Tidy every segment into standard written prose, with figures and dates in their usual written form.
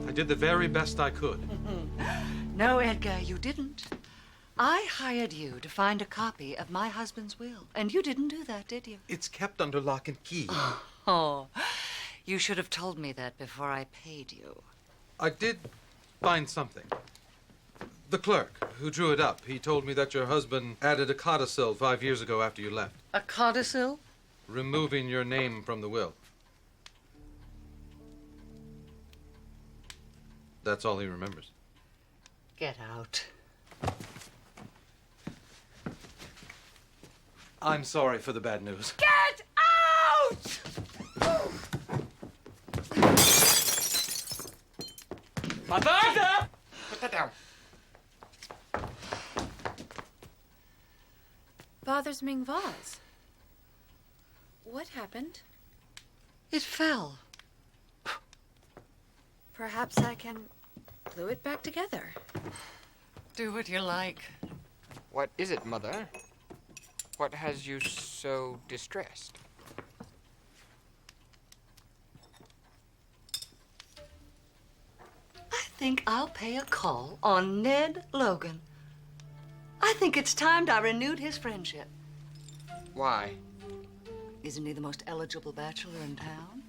I did the very best I could. No, Edgar, you didn't. I hired you to find a copy of my husband's will, and you didn't do that, did you? It's kept under lock and key. Oh, you should have told me that before I paid you. I did find something. The clerk who drew it up, he told me that your husband added a codicil 5 years ago after you left. A codicil? Removing your name from the will. That's all he remembers. Get out. I'm sorry for the bad news. Get out! Mother! Put that down. Father's Ming vase. What happened? It fell. Perhaps I can glue it back together. Do what you like. What is it, Mother? What has you so distressed? I think I'll pay a call on Ned Logan. I think it's time I renewed his friendship. Why? Isn't he the most eligible bachelor in town?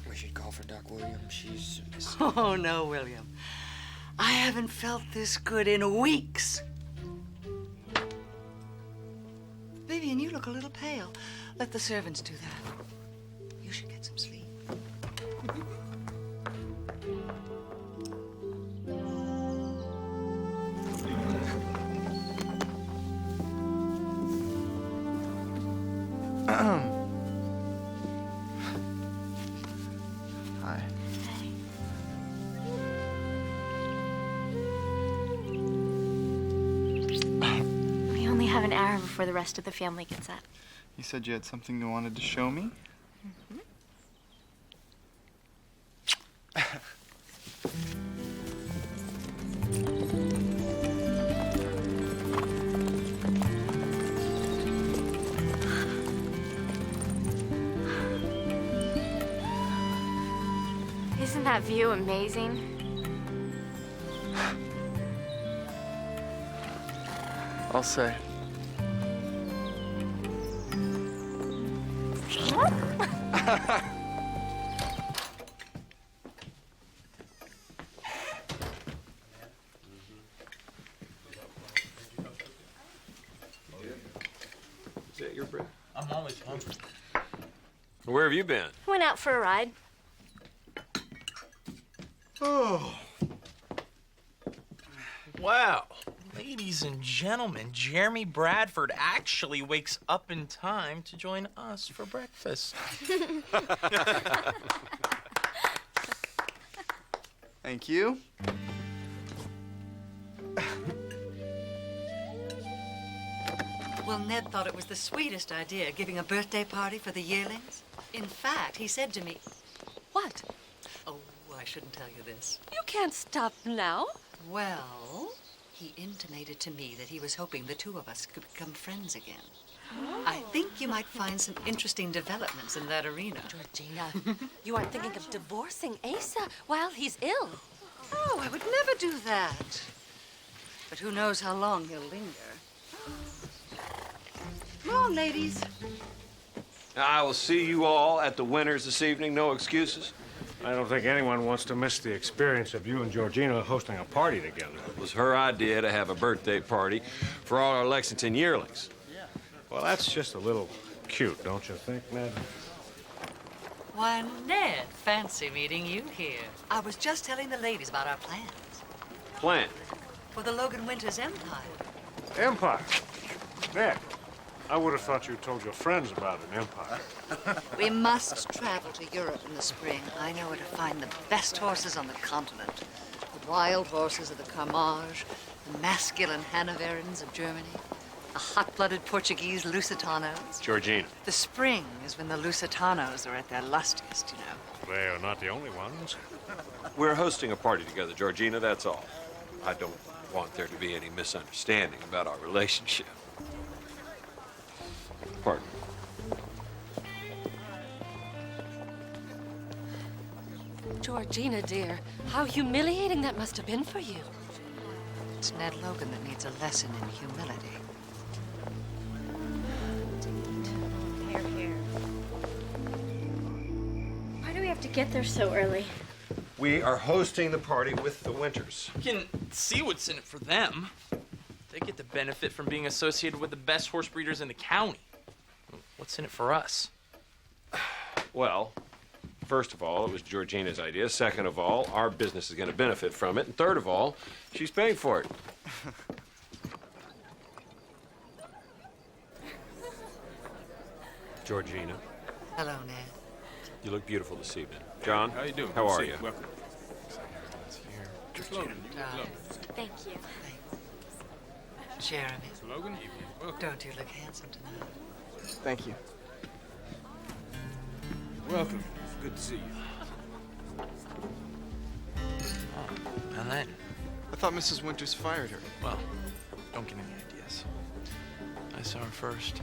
We should call for Doc Williams. She's missing. Oh, no, William. I haven't felt this good in weeks. Vivian, you look a little pale. Let the servants do that. You should get some sleep. Hi. We only have an hour before the rest of the family gets up. You said you had something you wanted to show me? Isn't that view amazing? I'll say. Is that your bread? I'm always hungry. Where have you been? Went out for a ride. Oh. Wow. Ladies and gentlemen, Jeremy Bradford actually wakes up in time to join us for breakfast. Thank you. Well, Ned thought it was the sweetest idea, giving a birthday party for the yearlings. In fact, he said to me, What? oh, I shouldn't tell you this. You can't stop now. Well, he intimated to me that he was hoping the two of us could become friends again. I think you might find some interesting developments in that arena. Georgina, you aren't thinking of divorcing Asa while he's ill. Oh, I would never do that. But who knows how long he'll linger. Come on, ladies. I will see you all at the Winners this evening. No excuses. I don't think anyone wants to miss the experience of you and Georgina hosting a party together. It was her idea to have a birthday party for all our Lexington yearlings. Well, that's just a little cute, don't you think, Ned? Why, Ned, fancy meeting you here. I was just telling the ladies about our plans Plan. for the Logan Winters Empire. Empire. Ned, I would have thought you told your friends about an empire. We must travel to Europe in the spring. I know where to find the best horses on the continent. The wild horses of the Carmage, the masculine Hanoverians of Germany, the hot-blooded Portuguese Lusitanos. Georgina. The spring is when the Lusitanos are at their lustiest, you know. They are not the only ones. We're hosting a party together, Georgina, that's all. I don't want there to be any misunderstanding about our relationship. Pardon. Georgina, dear, how humiliating that must have been for you. It's Ned Logan that needs a lesson in humility. Here, here. Why do we have to get there so early? We are hosting the party with the Winters. You can see what's in it for them. They get the benefit from being associated with the best horse breeders in the county. What's in it for us? Well, first of all, it was Georgina's idea. Second of all, our business is going to benefit from it. And third of all, she's paying for it. Georgina, Hello, Ned. you look beautiful this evening. John, How you doing? How are you? Welcome. Thank you. Jeremy, Logan, welcome. don't you look handsome tonight? Thank you. Welcome. Good to see you. And then, I thought Mrs. Winters fired her. well, don't get any ideas. I saw her first.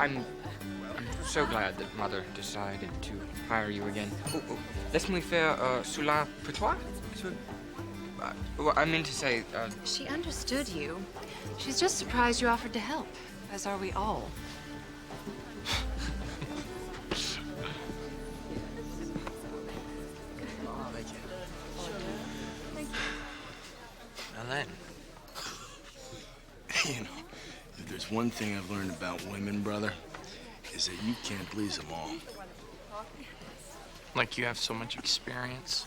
I'm so glad that Mother decided to hire you again. Laisse-moi faire cela pour toi? Well, I mean to say, She understood you. She's just surprised you offered to help, as are we all. And then, You know, if there's one thing I've learned about women, brother, is that you can't please them all. like you have so much experience.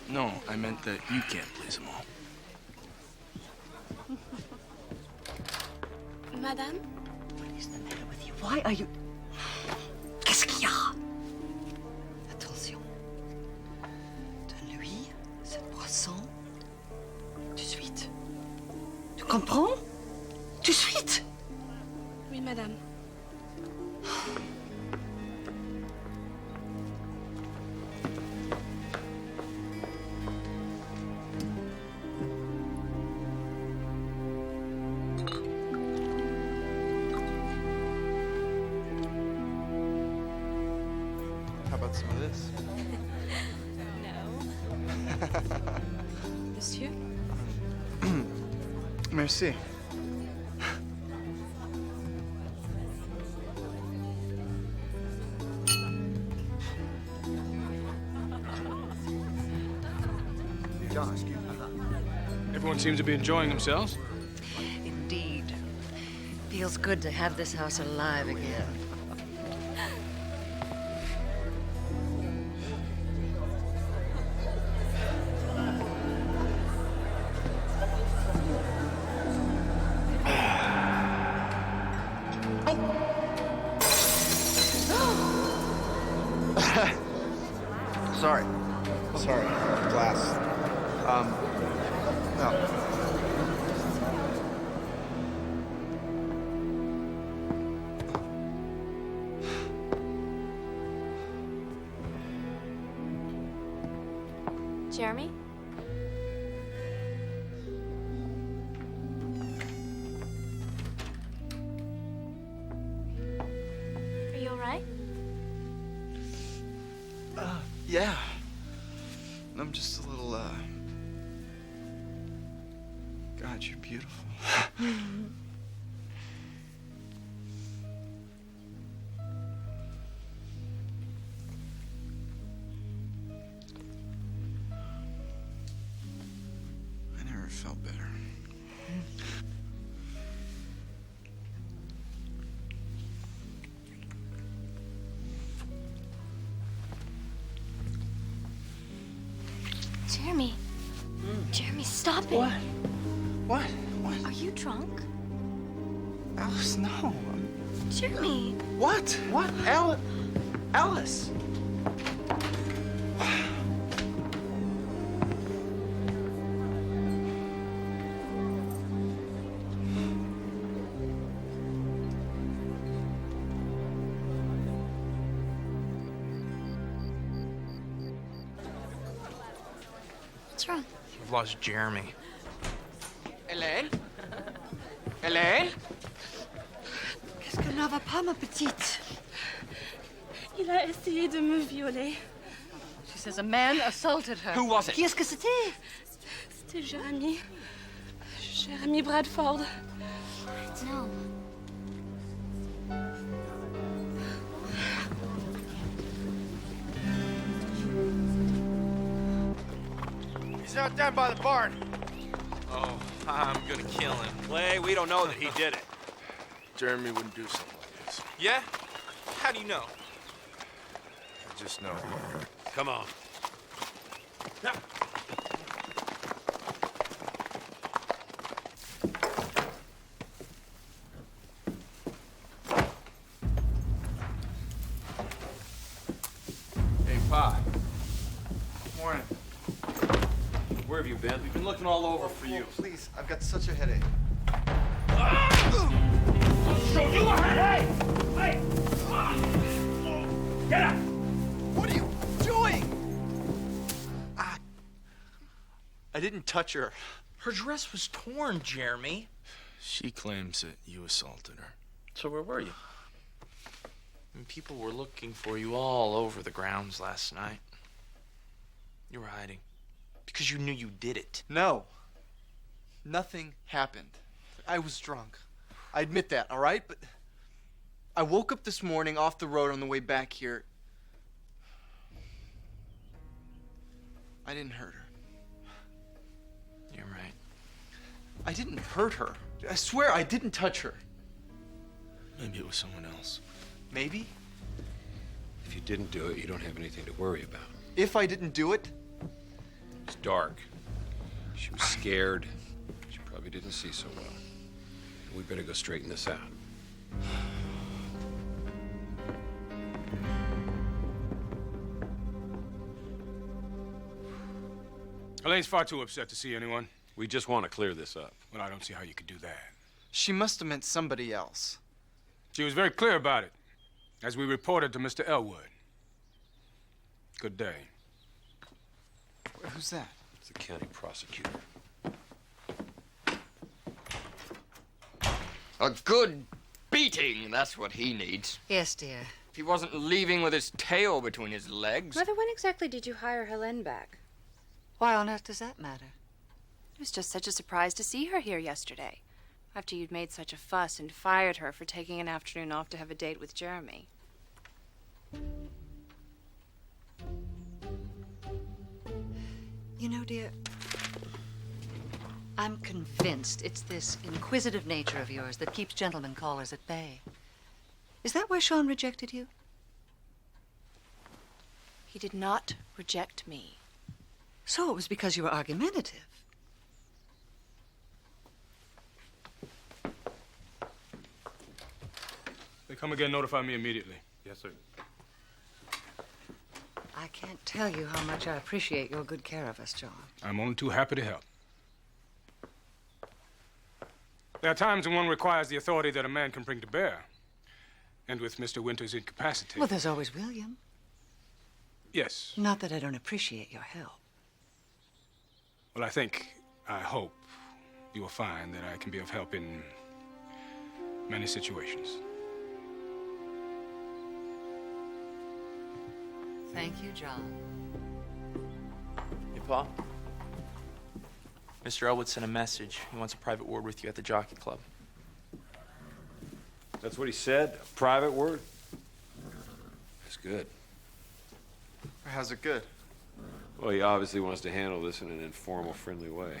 No, I meant that you can't please them all. Madame? What is the matter with you? Why are you... Qu'est-ce qu'il y a? Attention. Donne-lui cette boisson. Tout de suite. Tu comprends? Tout de suite. Oui, madame. How about some of this? Monsieur? Merci. Everyone seems to be enjoying themselves. Indeed. Feels good to have this house alive again. Sorry. Sorry. Glass. No. Jeremy? Are you all right? Yeah. I'm just a little, God, you're beautiful. I never felt better. Jeremy. Jeremy, stop it. What? What? What? Are you drunk? Alice, no. Jeremy. What? What? Alice. What's wrong? I've lost Jeremy. Helene? Helene? Qu'est-ce que ne va pas, ma petite? Il a essayé de me violer. She says a man assaulted her. Who was it? Qui est-ce que c'était? C'était Jérémy. Jérémy Bradford. No. He's out down by the barn. Oh, I'm gonna kill him. Clay, we don't know that he did it. Jeremy wouldn't do something like this. Yeah? How do you know? I just know. Come on. Hey, Pa. Morning. Where have you been? We've been looking all over for you. Please, I've got such a headache. Show you a headache! Hey! Get up! What are you doing? I didn't touch her. Her dress was torn, Jeremy. She claims that you assaulted her. So where were you? And people were looking for you all over the grounds last night. You were hiding. Because you knew you did it. No. Nothing happened. I was drunk. I admit that, all right? But I woke up this morning off the road on the way back here. I didn't hurt her. You're right. I didn't hurt her. I swear I didn't touch her. Maybe it was someone else. Maybe. If you didn't do it, you don't have anything to worry about. If I didn't do it, It's dark. She was scared. She probably didn't see so well. We better go straighten this out. Helene's far too upset to see anyone. We just want to clear this up. Well, I don't see how you could do that. she must have meant somebody else. She was very clear about it, as we reported to Mr. Elwood. Good day. Who's that? It's the county prosecutor. A good beating, that's what he needs. Yes, dear. If he wasn't leaving with his tail between his legs. Mother, when exactly did you hire Helene back? Why on earth does that matter? It was just such a surprise to see her here yesterday, after you'd made such a fuss and fired her for taking an afternoon off to have a date with Jeremy. You know, dear, I'm convinced it's this inquisitive nature of yours that keeps gentlemen callers at bay. Is that why Sean rejected you? He did not reject me. So it was because you were argumentative. They come again, notify me immediately. Yes, sir. I can't tell you how much I appreciate your good care of us, John. I'm only too happy to help. There are times when one requires the authority that a man can bring to bear. And with Mr. Winter's incapacity... Well, there's always William. Yes. Not that I don't appreciate your help. Well, I hope you will find that I can be of help in many situations. Thank you, John. Hey, Pa. Mr. Elwood sent a message. He wants a private word with you at the Jockey Club. That's what he said? A private word? That's good. How's it good? Well, he obviously wants to handle this in an informal, friendly way.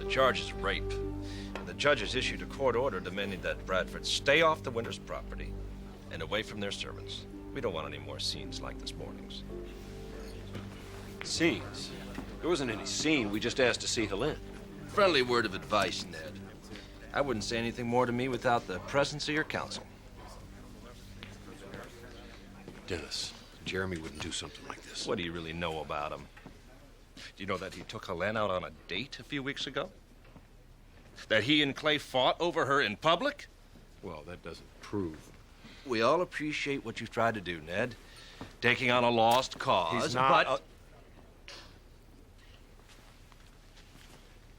The charge is rape. And the judge has issued a court order demanding that Bradford stay off the Winters' property and away from their servants. We don't want any more scenes like this morning's. Scenes? There wasn't any scene. We just asked to see Helene. Friendly word of advice, Ned. I wouldn't say anything more to me without the presence of your counsel. Dennis, Jeremy wouldn't do something like this. What do you really know about him? Do you know that he took Helene out on a date a few weeks ago? That he and Clay fought over her in public? Well, that doesn't prove. We all appreciate what you've tried to do, Ned. Taking on a lost cause, He's not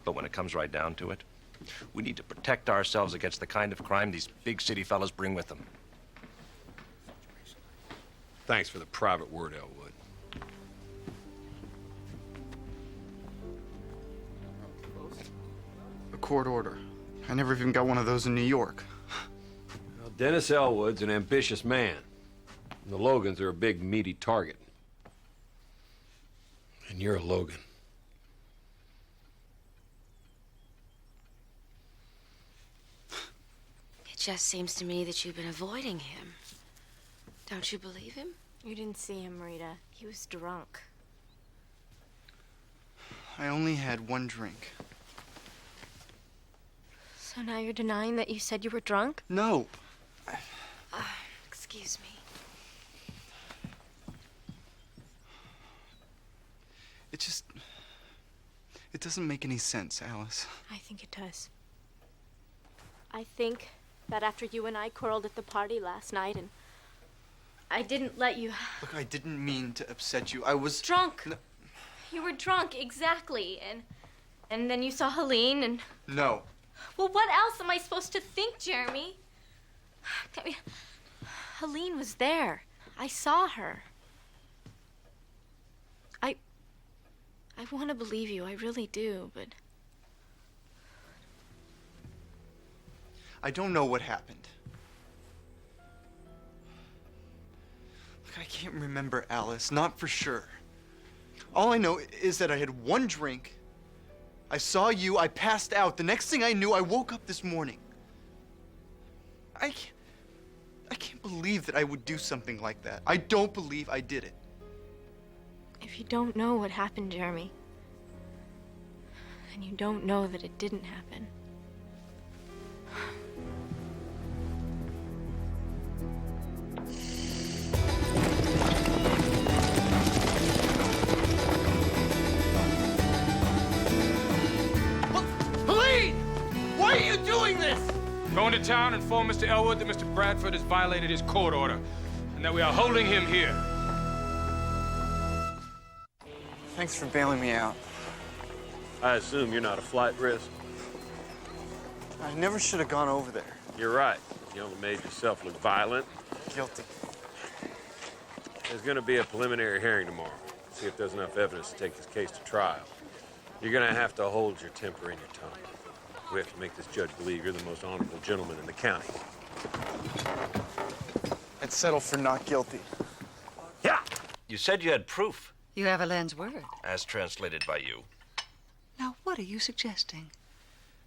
But when it comes right down to it, We need to protect ourselves against the kind of crime these big city fellas bring with them. Thanks for the private word, Elwood. A court order. I never even got one of those in New York. Well, Dennis Elwood's an ambitious man. And the Logans are a big, meaty target. And you're a Logan. It just seems to me that you've been avoiding him. Don't you believe him? You didn't see him, Rita. He was drunk. I only had one drink. So now you're denying that you said you were drunk? No. Excuse me. It doesn't make any sense, Alice. I think it does. I think that after you and I quarreled at the party last night and I didn't let you... Look, I didn't mean to upset you. I was... Drunk. No. You were drunk, exactly. And then you saw Helene and... No. Well, what else am I supposed to think, Jeremy? I mean, Helene was there. I saw her. I want to believe you, I really do, but... I don't know what happened. Look, I can't remember, Alice, not for sure. All I know is that I had one drink, I saw you, I passed out. The next thing I knew, I woke up this morning. I can't believe that I would do something like that. I don't believe I did it. If you don't know what happened, Jeremy, then you don't know that it didn't happen. Helene! Why are you doing this? Going to town and inform Mr. Elwood that Mr. Bradford has violated his court order and that we are holding him here. Thanks for bailing me out. I assume you're not a flight risk? I never should have gone over there. You're right. You only made yourself look violent. Guilty. There's going to be a preliminary hearing tomorrow. See if there's enough evidence to take this case to trial. You're going to have to hold your temper and your tongue. We have to make this judge believe you're the most honorable gentleman in the county. I'd settle for not guilty. Yeah! You said you had proof. You have Helene's word. As translated by you. Now, what are you suggesting?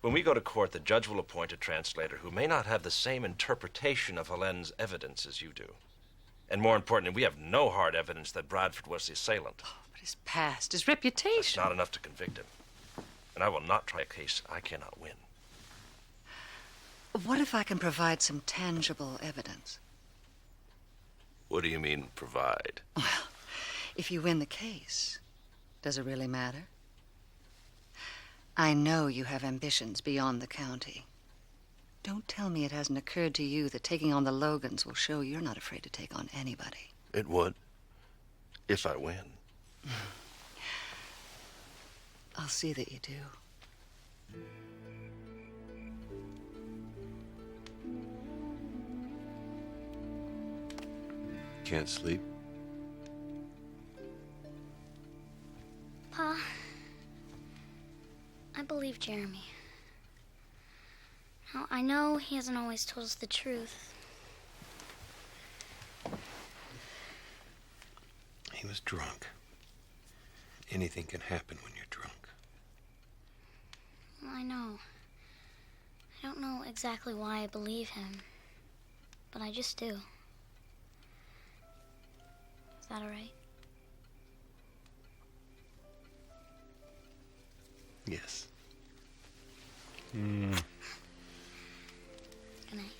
When we go to court, the judge will appoint a translator who may not have the same interpretation of Helene's evidence as you do. And more importantly, we have no hard evidence that Bradford was the assailant. Oh, but his past, his reputation. That's not enough to convict him. And I will not try a case I cannot win. What if I can provide some tangible evidence? What do you mean, provide? Well, if you win the case, does it really matter? I know you have ambitions beyond the county. Don't tell me it hasn't occurred to you that taking on the Logans will show you're not afraid to take on anybody. It would, if I win. I'll see that you do. Can't sleep? Pa, I believe Jeremy. Now, I know he hasn't always told us the truth. He was drunk. Anything can happen when you're drunk. Well, I know. I don't know exactly why I believe him, but I just do. Is that all right? Yes. Good night.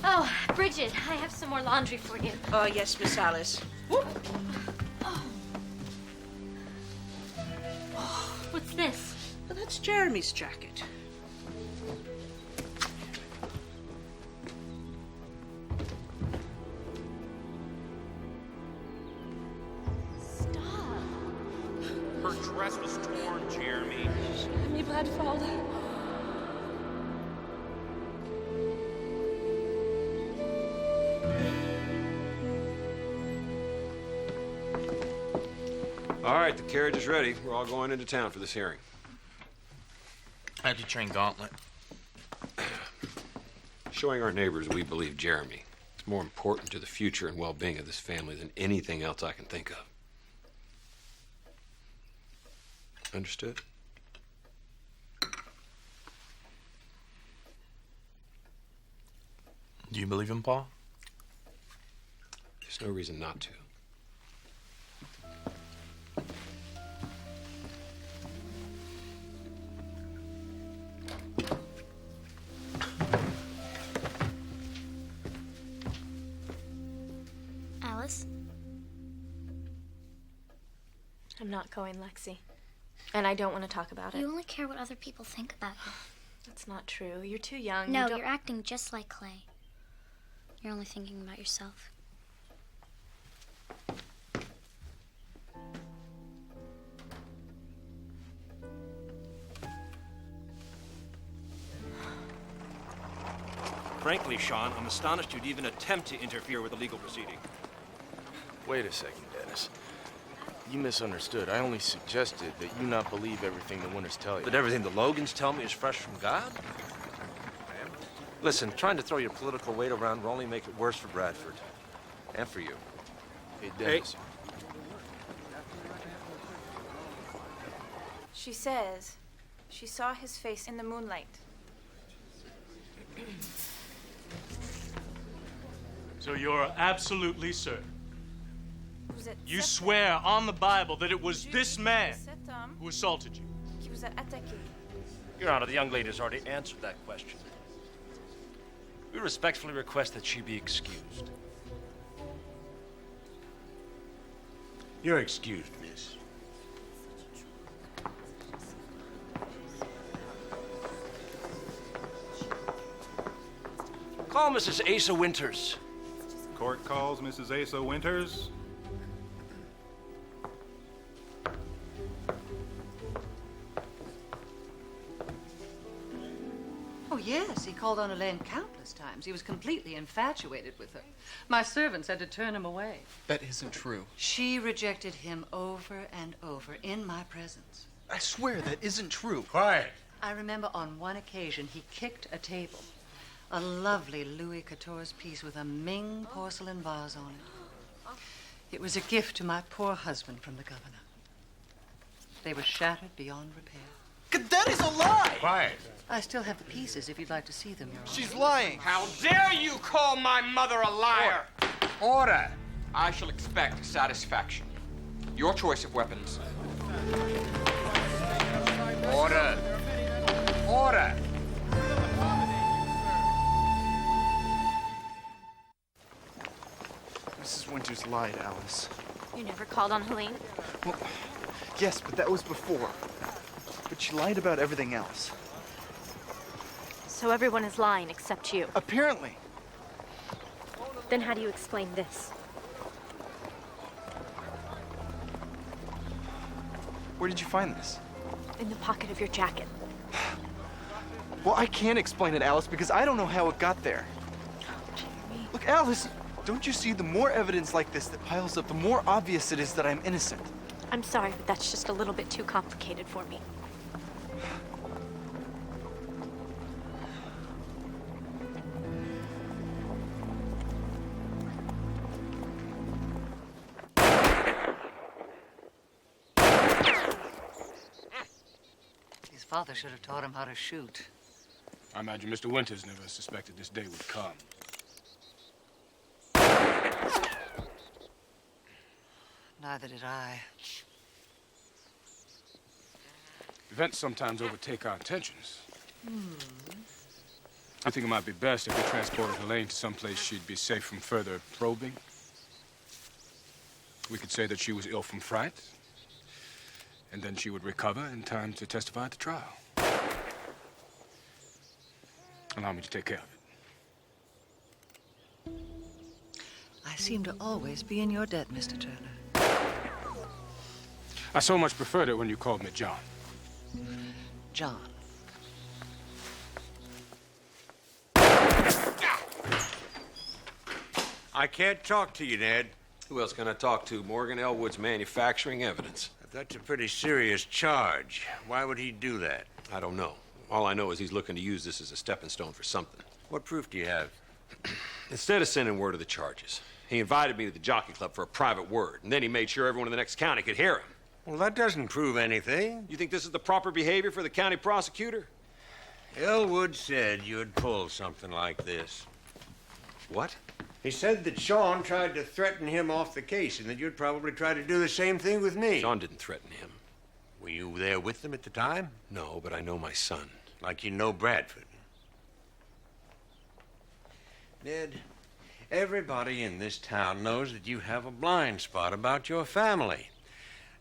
Oh, Bridget, I have some more laundry for you. Oh, yes, Miss Alice. What's this? Well, that's Jeremy's jacket. Stop. Her dress was torn, Jeremy. Jeremy Bradford. All right, the carriage is ready. We're all going into town for this hearing. I have to train Gauntlet. Showing our neighbors we believe Jeremy is more important to the future and well-being of this family than anything else I can think of. Understood? Do you believe him, Paul? There's no reason not to. Alice? I'm not going, Lexi. And I don't want to talk about it. You only care what other people think about you. That's not true. You're too young. No, You don't... you're acting just like Clay. You're only thinking about yourself. Frankly, Sean, I'm astonished you'd even attempt to interfere with a legal proceeding. Wait a second, Dennis. You misunderstood. I only suggested that you not believe everything the Winters tell you. That everything the Logans tell me is fresh from God? Listen, trying to throw your political weight around will only make it worse for Bradford. And for you. Hey, Dennis. She says she saw his face in the moonlight. So you're absolutely certain? You swear on the Bible that it was this man who assaulted you? Your Honor, the young lady has already answered that question. We respectfully request that she be excused. You're excused, miss. Call Mrs. Asa Winters. Court calls Mrs. Asa Winters. Oh, yes, he called on Helene countless times. He was completely infatuated with her. My servants had to turn him away. That isn't true. She rejected him over and over in my presence. I swear that isn't true. Quiet. I remember on one occasion he kicked a table. A lovely Louis XIV piece with a Ming porcelain vase on it. It was a gift to my poor husband from the governor. They were shattered beyond repair. That is a lie! Quiet. I still have the pieces if you'd like to see them, Your Honor. She's lying. How dare you call my mother a liar? Order! I shall expect satisfaction. Your choice of weapons. Order! Order! Mrs. Winters lied, Alice. You never called on Helene? Well, yes, but that was before. But she lied about everything else. So everyone is lying except you. Apparently. Then how do you explain this? Where did you find this? In the pocket of your jacket. Well, I can't explain it, Alice, because I don't know how it got there. Look, Alice, don't you see the more evidence like this that piles up, the more obvious it is that I'm innocent? I'm sorry, but that's just a little bit too complicated for me. His father should have taught him how to shoot. I imagine Mr. Winters never suspected this day would come. Neither did I. Events sometimes overtake our intentions. I think it might be best if we transported Helene to someplace she'd be safe from further probing. We could say that she was ill from fright, and then she would recover in time to testify at the trial. Allow me to take care of it. I seem to always be in your debt, Mr. Turner. I so much preferred it when you called me John. John. I can't talk to you, Ned. Who else can I talk to? Morgan Elwood's manufacturing evidence. That's a pretty serious charge. Why would he do that? I don't know. All I know is he's looking to use this as a stepping stone for something. What proof do you have? Instead of sending word of the charges, he invited me to the jockey club for a private word, and then he made sure everyone in the next county could hear him. Well, that doesn't prove anything. You think this is the proper behavior for the county prosecutor? Elwood said you'd pull something like this. What? He said that Sean tried to threaten him off the case and that you'd probably try to do the same thing with me. Sean didn't threaten him. Were you there with them at the time? No, but I know my son. Like you know Bradford. Ned, everybody in this town knows that you have a blind spot about your family.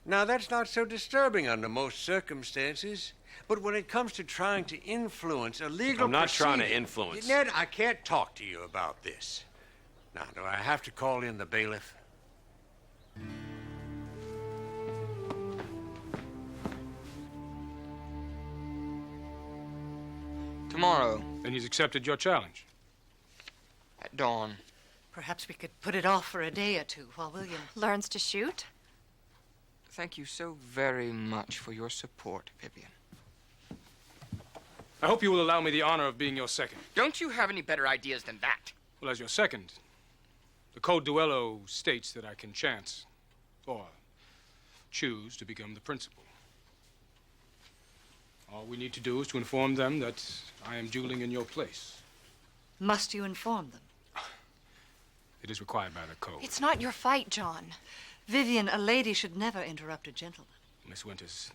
Now, that's not so disturbing under most circumstances, but when it comes to trying to influence a legal I'm not trying to proceeding- influence. Ned, I can't talk to you about this. Now, do I have to call in the bailiff? Tomorrow. Then he's accepted your challenge. At dawn. Perhaps we could put it off for a day or two while William learns to shoot. Thank you so very much for your support, Vivian. I hope you will allow me the honor of being your second. Don't you have any better ideas than that? Well, as your second, the Code Duello states that I can chance or choose to become the principal. All we need to do is to inform them that I am dueling in your place. Must you inform them? It is required by the code. It's not your fight, John. Vivian, a lady should never interrupt a gentleman. Miss Winters,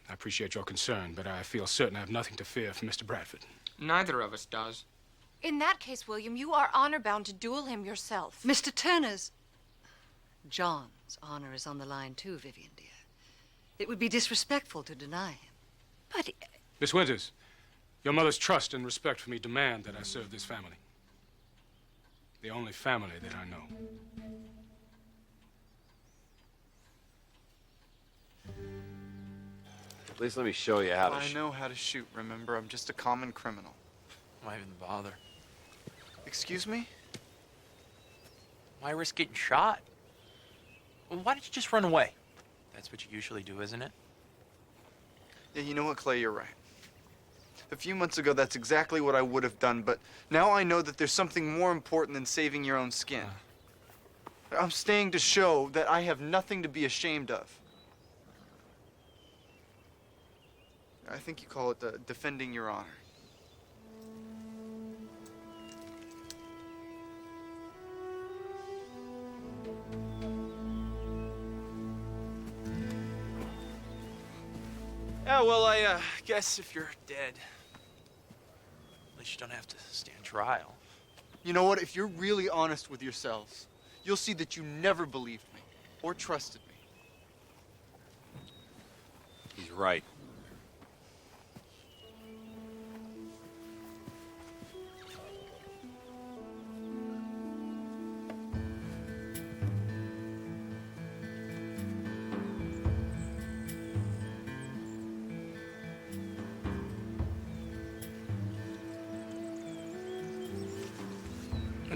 I appreciate your concern, but I feel certain I have nothing to fear from Mr. Bradford. Neither of us does. In that case, William, you are honor-bound to duel him yourself. Mr. Turner's... John's honor is on the line, too, Vivian, dear. It would be disrespectful to deny him. But... Miss Winters, your mother's trust and respect for me demand that I serve this family. The only family that I know. Please let me show you how to I know how to shoot, remember? I'm just a common criminal. Why even bother? Excuse me? Why risk getting shot? Well, why don't you just run away? That's what you usually do, isn't it? Yeah, you know what, Clay, you're right. A few months ago, that's exactly what I would have done, but now I know that there's something more important than saving your own skin. I'm staying to show that I have nothing to be ashamed of. I think you call it defending your honor. Yeah, well, I guess if you're dead, at least you don't have to stand trial. You know what? If you're really honest with yourselves, you'll see that you never believed me or trusted me. He's right.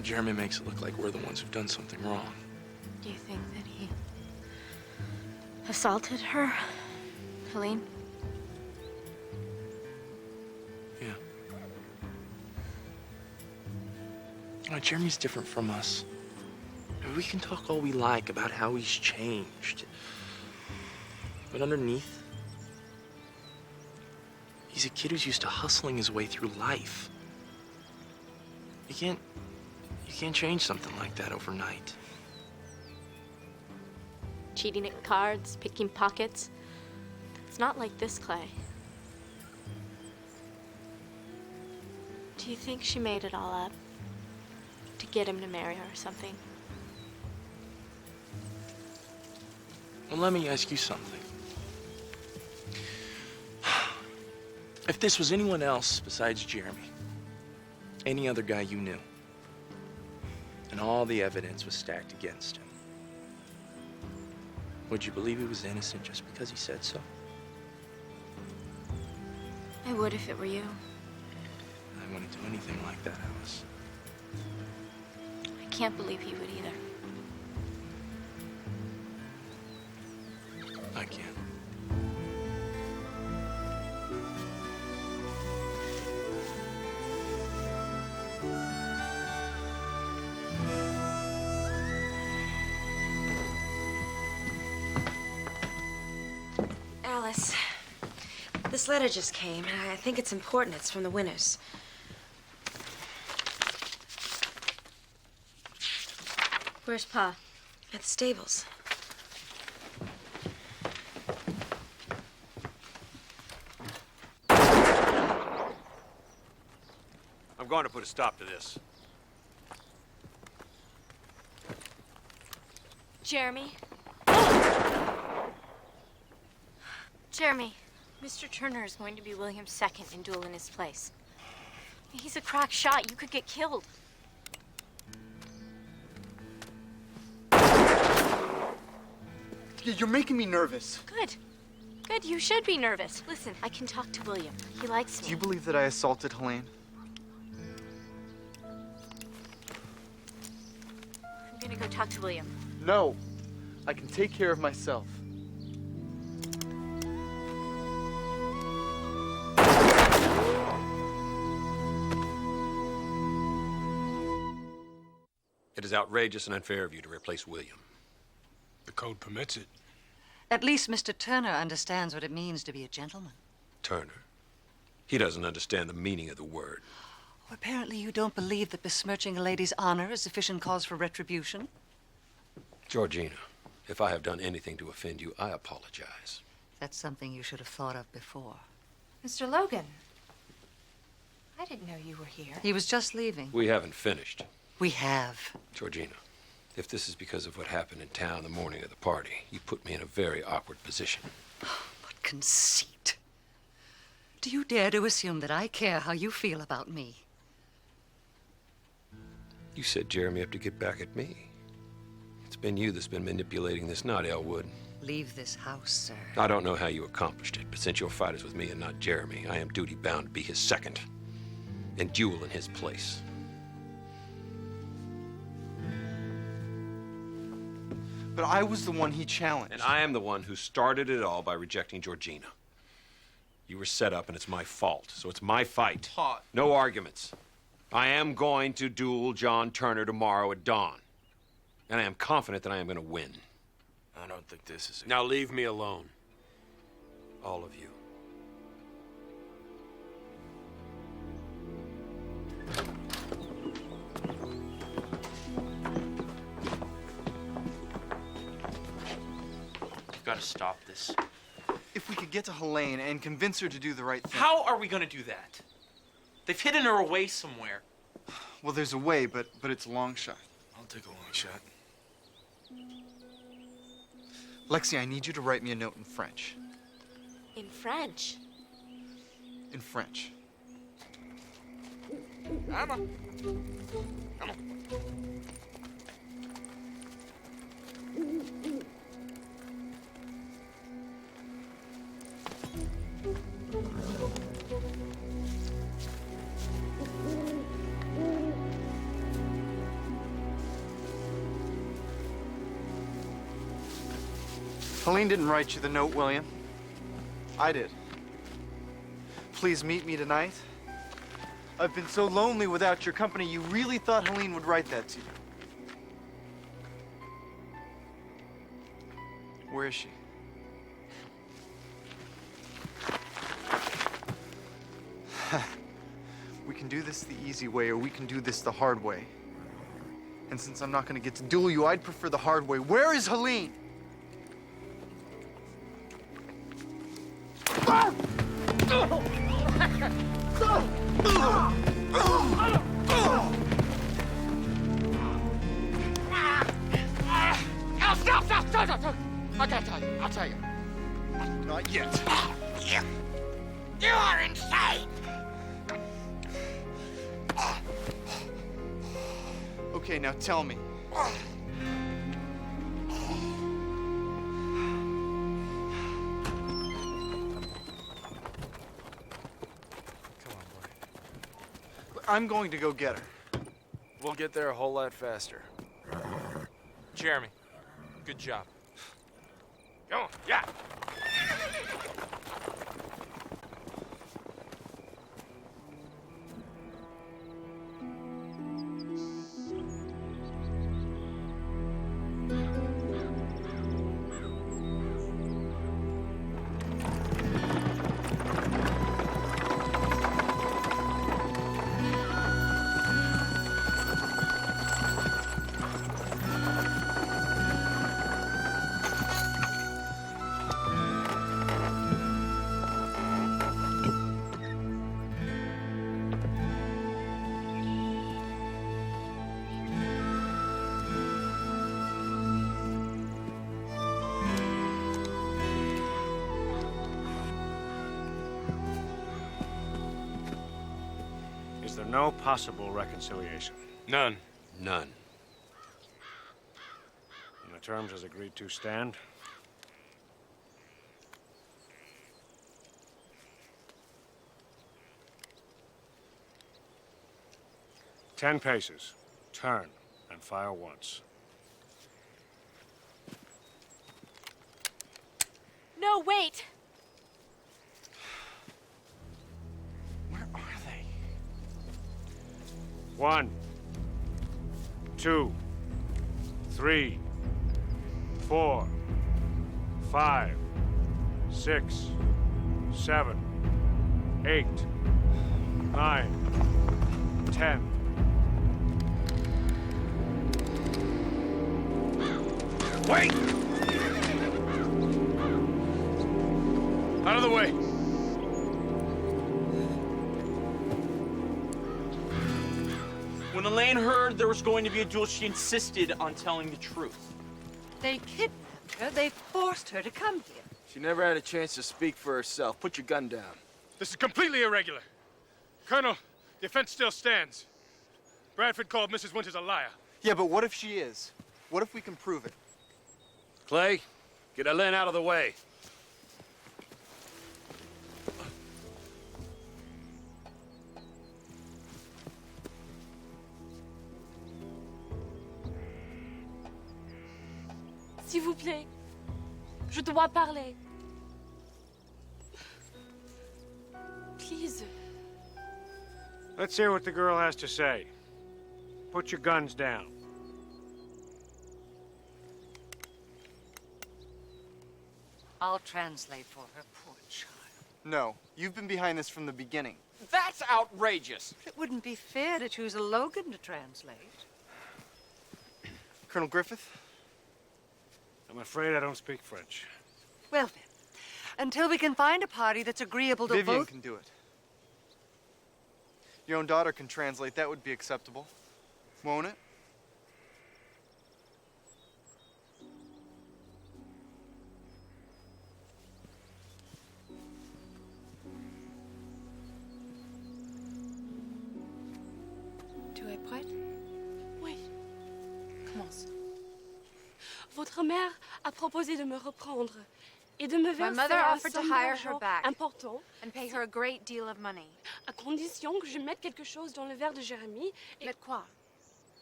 Jeremy makes it look like we're the ones who've done something wrong. Do you think that he assaulted her, Helene? Yeah. Jeremy's different from us. We can talk all we like about how he's changed. But underneath, he's a kid who's used to hustling his way through life. You can't change something like that overnight. Cheating at cards, picking pockets. It's not like this, Clay. Do you think she made it all up to get him to marry her or something? Well, let me ask you something. If this was anyone else besides Jeremy, any other guy you knew, and all the evidence was stacked against him, Would you believe he was innocent just because he said so? I would if it were you. I wouldn't do anything like that, Alice. I can't believe he would either. I can't. Alice, this letter just came, and I think it's important. It's from the Winters. Where's Pa? At the stables. I'm going to put a stop to this. Jeremy? Jeremy, Mr. Turner is going to be William's second in duel in his place. He's a crack shot. You could get killed. You're making me nervous. Good. Good, you should be nervous. Listen, I can talk to William. He likes me. Do you believe that I assaulted Helene? I'm gonna go talk to William. No. I can take care of myself. It is outrageous and unfair of you to replace William. The code permits it. At least Mr. Turner understands what it means to be a gentleman. Turner? He doesn't understand the meaning of the word. Oh, apparently you don't believe that besmirching a lady's honor is sufficient cause for retribution. Georgina, if I have done anything to offend you, I apologize. That's something you should have thought of before. Mr. Logan, I didn't know you were here. He was just leaving. We haven't finished. We have. Georgina, if this is because of what happened in town the morning of the party, you put me in a very awkward position. What conceit. Do you dare to assume that I care how you feel about me? You set Jeremy up to get back at me. It's been you that's been manipulating this, not Elwood. Leave this house, sir. I don't know how you accomplished it, but since your fight is with me and not Jeremy, I am duty-bound to be his second and duel in his place. But I was the one he challenged. And I am the one who started it all by rejecting Georgina. You were set up, and it's my fault, so it's my fight. Pa. No arguments. I am going to duel John Turner tomorrow at dawn. And I am confident that I am going to win. I don't think this is... Now leave me alone. All of you. You've got to stop this. If we could get to Helene and convince her to do the right thing. How are we going to do that? They've hidden her away somewhere. Well, there's a way, but it's a long shot. I'll take a long shot. Lexi, I need you to write me a note in French. In French? In French. Come on. Come on. Helene didn't write you the note, William. I did. Please meet me tonight. I've been so lonely without your company, you really thought Helene would write that to you. Where is she? We can do this the easy way, or we can do this the hard way. And since I'm not going to get to duel you, I'd prefer the hard way. Where is Helene? Stop! I'll tell you. Not yet. You are insane! Okay, now tell me. I'm going to go get her. We'll get there a whole lot faster. Jeremy, good job. Go on, yeah. Is there no possible reconciliation? None. None. And the terms as agreed to stand? Ten paces. Turn and fire once. No, wait! Where are they? 1, 2, 3, 4, 5, 6, 7, 8, 9, 10. Wait! Out of the way. When Helene heard there was going to be a duel, she insisted on telling the truth. They kidnapped her. They forced her to come here. She never had a chance to speak for herself. Put your gun down. This is completely irregular. Colonel, the offense still stands. Bradford called Mrs. Winters a liar. Yeah, but what if she is? What if we can prove it? Clay, get Helene out of the way. S'il vous plaît, je dois parler. Please. Let's hear what the girl has to say. Put your guns down. I'll translate for her, poor child. No, you've been behind this from the beginning. That's outrageous. It wouldn't be fair to choose a Logan to translate. Colonel Griffith? I'm afraid I don't speak French. Well then, until we can find a party that's agreeable to Vivian both... can do it. Your own daughter can translate. That would be acceptable. Won't it? Tu es prête? Oui. Commence. Votre mère a proposé de me reprendre et de me My verser mother un offered to somme hire her d'argent back important and pay her a great deal of money. à condition que je mette quelque chose dans le verre de Jérémy. Mais quoi?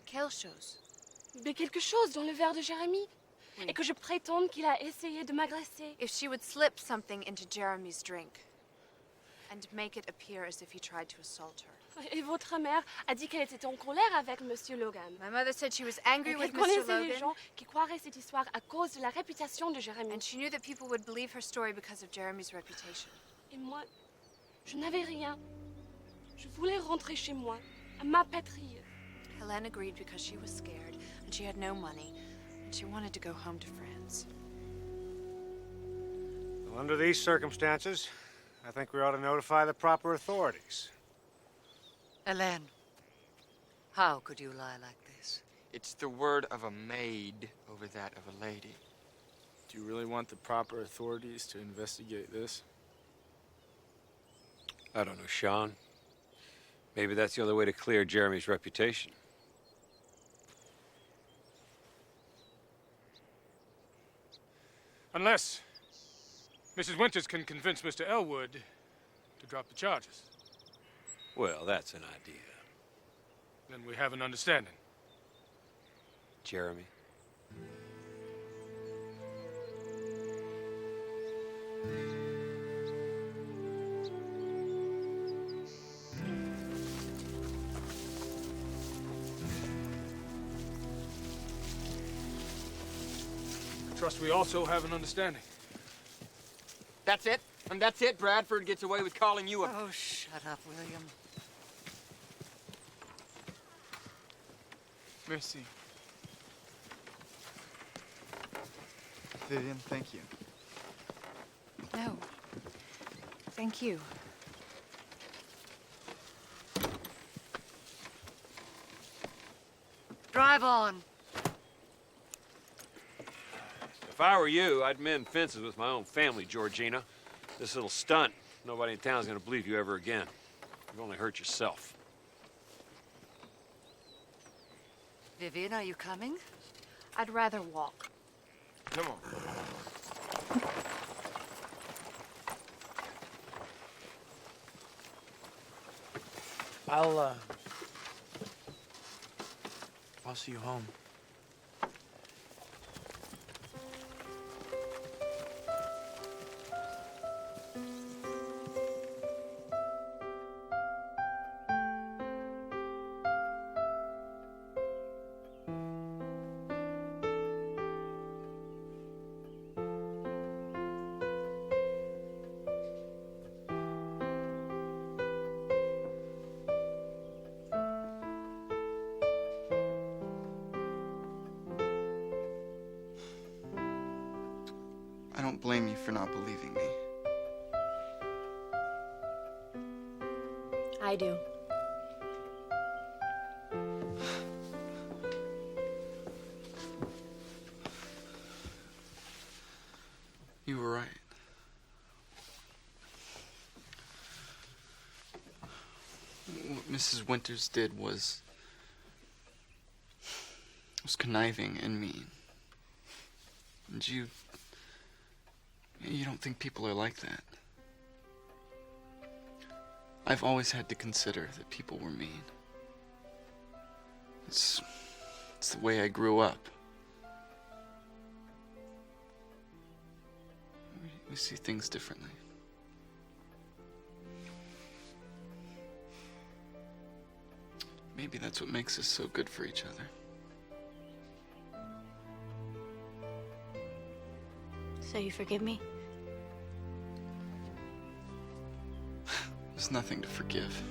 Quelle chose? Mais quelque chose dans le verre de Jérémy. Et que je prétende qu'il a essayé de m'agresser. If she would slip something into Jeremy's drink and make it appear as if he tried to assault her. Et votre mère a dit qu'elle était en colère avec Monsieur Logan. My mother said she was angry Et with qu'elle Mr. connaissait les Logan. gens qui croiraient cette histoire à cause de la réputation de Jérémy. And she knew that people would believe her story because of Jeremy's reputation. Et moi, je n'avais rien. Je voulais rentrer chez moi, à ma patrie. Helene agreed because she was scared and she had no money and she wanted to go home to France. Well, under these circumstances, I think we ought to notify the proper authorities. Helene, how could you lie like this? It's the word of a maid over that of a lady. Do you really want the proper authorities to investigate this? I don't know, Sean. Maybe that's the only way to clear Jeremy's reputation. Unless Mrs. Winters can convince Mr. Elwood to drop the charges. Well, that's an idea. Then we have an understanding. Jeremy. I trust we also have an understanding. That's it? And that's it? Bradford gets away with calling you a... Oh, shut up, William. Merci. Vivian, thank you. No. Thank you. Drive on. If I were you, I'd mend fences with my own family, Georgina. This little stunt, nobody in town's gonna believe you ever again. You've only hurt yourself. Vivian, are you coming? I'd rather walk. Come on. I'll see you home. I don't blame you for not believing me. I do. You were right. What Mrs. Winters did was conniving and mean. And you don't think people are like that. I've always had to consider that people were mean. It's the way I grew up. We see things differently. Maybe that's what makes us so good for each other. So you forgive me? There's nothing to forgive.